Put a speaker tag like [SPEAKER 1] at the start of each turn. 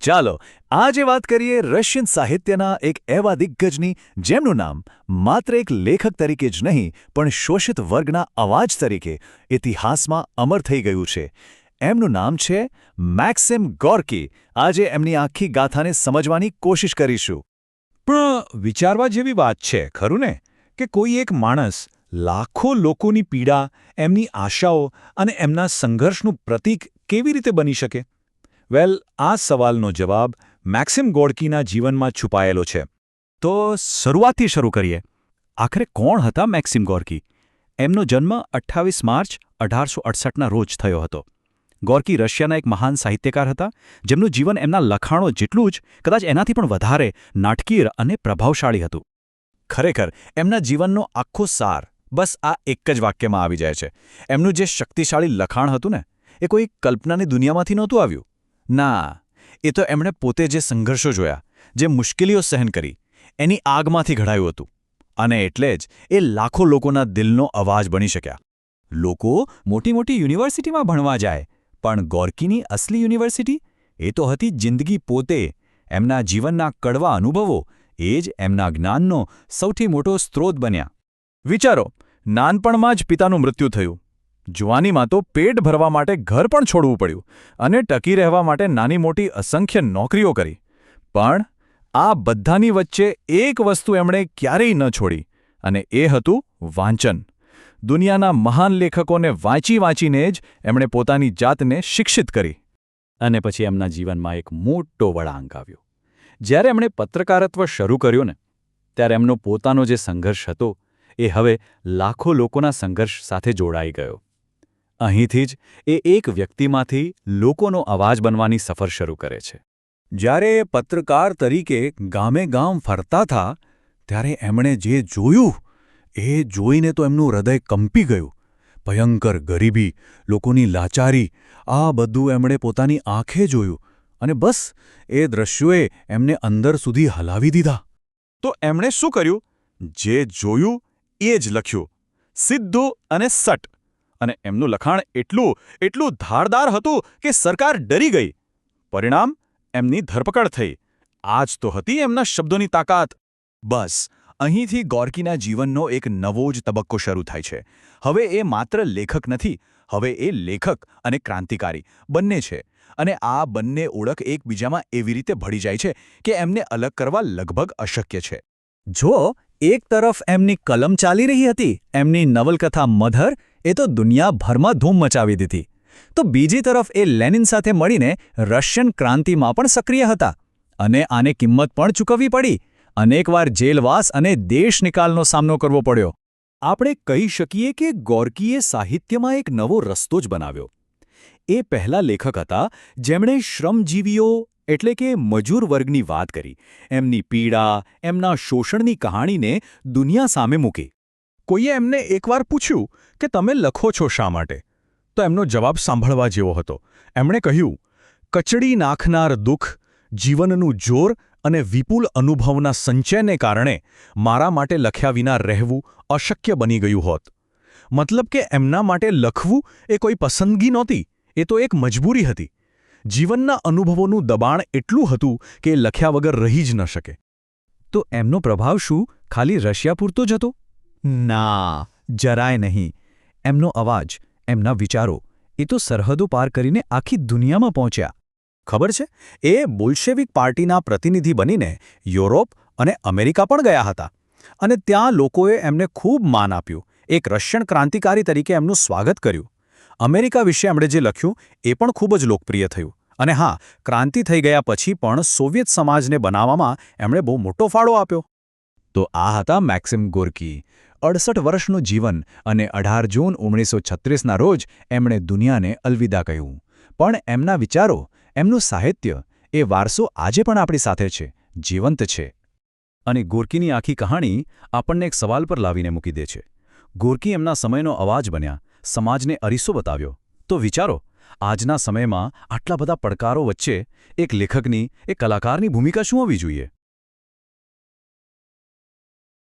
[SPEAKER 1] ચાલો આજે વાત કરીએ રશિયન સાહિત્યના એક એવા દિગ્ગજની જેમનું નામ માત્ર એક લેખક તરીકે જ નહીં પણ શોષિત વર્ગના અવાજ તરીકે ઇતિહાસમાં અમર થઈ ગયું છે. એમનું નામ છે મેક્સિમ ગોર્કી. આજે એમની આખી ગાથાને સમજવાની કોશિશ કરીશું.
[SPEAKER 2] પણ વિચારવા જેવી વાત છે ખરું ને કે કોઈ એક માણસ લાખો લોકોની પીડા, એમની આશાઓ અને એમના સંઘર્ષનું પ્રતીક કેવી રીતે બની શકે? વેલ, આ સવાલનો જવાબ મેક્સિમ ગોર્કીના જીવનમાં છુપાયેલો છે.
[SPEAKER 1] તો શરૂઆતથી શરૂ કરીએ. આખરે કોણ હતા મેક્સિમ ગોર્કી? એમનો જન્મ 28 માર્ચ 1868ના રોજ થયો હતો. ગોર્કી રશિયાના એક મહાન સાહિત્યકાર હતા જેમનું જીવન એમના લખાણો જેટલું જ, કદાચ એનાથી પણ વધારે નાટકીય અને પ્રભાવશાળી હતું. ખરેખર એમના જીવનનો આખો સાર બસ આ એક જ વાક્યમાં આવી જાય છે. એમનું જે શક્તિશાળી લખાણ હતું ને, એ કોઈ કલ્પનાની દુનિયામાંથી નહોતું આવ્યું. ના, એ તો એમણે પોતે જે સંઘર્ષો જોયા, જે મુશ્કેલીઓ સહન કરી, એની આગમાંથી ઘડાયું હતું. અને એટલે જ એ લાખો લોકોના દિલનો અવાજ બની શક્યા. લોકો મોટી મોટી યુનિવર્સિટીમાં ભણવા જાય, પણ ગોર્કીની અસલી યુનિવર્સિટી એ તો હતી જિંદગી પોતે. એમના જીવનના કડવા અનુભવો એ જ એમના જ્ઞાનનો સૌથી મોટો સ્ત્રોત બન્યા. વિચારો, નાનપણમાં જ પિતાનું મૃત્યુ થયું. જુવાનીમાં તો પેટ ભરવા માટે ઘર પણ છોડવું પડ્યું અને ટકી રહેવા માટે નાની મોટી અસંખ્ય નોકરીઓ કરી. પણ આ બધાની વચ્ચે એક વસ્તુ એમણે ક્યારેય ન છોડી, અને એ હતું વાંચન. દુનિયાના મહાન લેખકોને વાંચી વાંચીને જ એમણે પોતાની જાતને શિક્ષિત કરી. અને પછી એમના જીવનમાં એક મોટો વળાંક આવ્યો. જ્યારે એમણે પત્રકારત્વ શરૂ કર્યું ને, ત્યારે એમનો પોતાનો જે સંઘર્ષ હતો એ હવે લાખો લોકોના સંઘર્ષ સાથે જોડાઈ ગયો. અહીંથી જ એ એક વ્યક્તિમાંથી લોકોનો અવાજ બનવાની સફર શરૂ કરે છે. જ્યારે એ પત્રકાર તરીકે ગામે ગામ ફરતા હતા, ત્યારે એમણે જે જોયું એ જોઈને તો એમનું હૃદય કંપી ગયું. ભયંકર ગરીબી, લોકોની લાચારી, આ બધું એમણે પોતાની આંખે જોયું. અને બસ એ દ્રશ્યોએ એમને અંદર સુધી હલાવી દીધા. તો એમણે શું કર્યું? જે જોયું એ જ લખ્યું, સીધું અને સટ. અને એમનું લખાણ એટલું ધારદાર હતું કે સરકાર ડરી ગઈ. પરિણામ, એમની ધરપકડ થઈ. આ જ તો હતી એમના શબ્દોની તાકાત. બસ અહીંથી ગોર્કીના જીવનનો એક નવો જ તબક્કો શરૂ થાય છે. હવે એ માત્ર લેખક નથી, હવે એ લેખક અને ક્રાંતિકારી બંને છે. અને આ બંને ઓળખ એકબીજામાં એવી રીતે ભળી જાય છે કે એમને અલગ કરવા લગભગ અશક્ય છે. જો એક તરફ એમની કલમ ચાલી રહી હતી, એમની નવલકથા મધર, એ તો દુનિયાભરમાં ધૂમ મચાવી દીધી, તો બીજી તરફ એ લેનિન સાથે મળીને રશિયન ક્રાંતિમાં પણ સક્રિય હતા. અને આને કિંમત પણ ચૂકવવી પડી. અનેકવાર જેલવાસ અને દેશ નિકાલનો સામનો કરવો પડ્યો. આપણે કહી શકીએ કે ગોર્કીએ સાહિત્યમાં એક નવો રસ્તો જ બનાવ્યો. એ પહેલા લેખક હતા જેમણે શ્રમજીવીઓ એટલે કે મજૂર વર્ગની વાત કરી, એમની પીડા, એમના શોષણની કહાણીને દુનિયા સામે મૂકી. કોઈએ એમને એકવાર પૂછ્યું કે તમે લખો છો શા માટે? તો એમનો જવાબ સાંભળવા જેવો હતો. એમણે કહ્યું, કચડી નાખનાર દુઃખ, જીવનનું જોર અને વિપુલ અનુભવના સંચયને કારણે મારા માટે લખ્યા વિના રહેવું અશક્ય બની ગયું હોત. મતલબ કે એમના માટે લખવું એ કોઈ પસંદગી નહોતી, એ તો એક મજબૂરી હતી. જીવનના અનુભવોનું દબાણ એટલું હતું કે લખ્યા વગર રહી જ ન શકે. તો એમનો પ્રભાવ શું ખાલી રશિયા પૂરતો જ હતો? ના, જરાય નહીં. એમનો અવાજ, એમના વિચારો, એ તો સરહદો પાર કરીને આખી દુનિયામાં પહોંચ્યા. ખબર છે, એ બોલ્શેવિક પાર્ટીના પ્રતિનિધિ બનીને યુરોપ અને અમેરિકા પણ ગયા હતા. અને ત્યાં લોકોએ એમને ખૂબ માન આપ્યું. એક રશિયન ક્રાંતિકારી તરીકે એમનું સ્વાગત કર્યું. અમેરિકા વિશે એમણે જે લખ્યું એ પણ ખૂબ જ લોકપ્રિય થયું. અને હા, ક્રાંતિ થઈ ગયા પછી પણ સોવિયત સમાજને બનાવવામાં એમણે બહુ મોટો ફાળો આપ્યો. તો આ હતા મેક્સિમ ગોર્કી. 68 વર્ષનું જીવન અને 18 જૂન 1936ના રોજ એમણે દુનિયાને અલવિદા કહ્યું. પણ એમના વિચારો, એમનું સાહિત્ય, એ વારસો આજે પણ આપણી સાથે છે, જીવંત છે. અને ગોર્કીની આખી કહાણી આપણને એક સવાલ પર લાવીને મૂકી દે છે. ગોર્કી એમના સમયનો અવાજ બન્યા, સમાજને અરીસો બતાવ્યો. તો વિચારો, આજના સમયમાં આટલા બધા પડકારો વચ્ચે એક લેખકની, એક કલાકારની ભૂમિકા શું હોવી જોઈએ?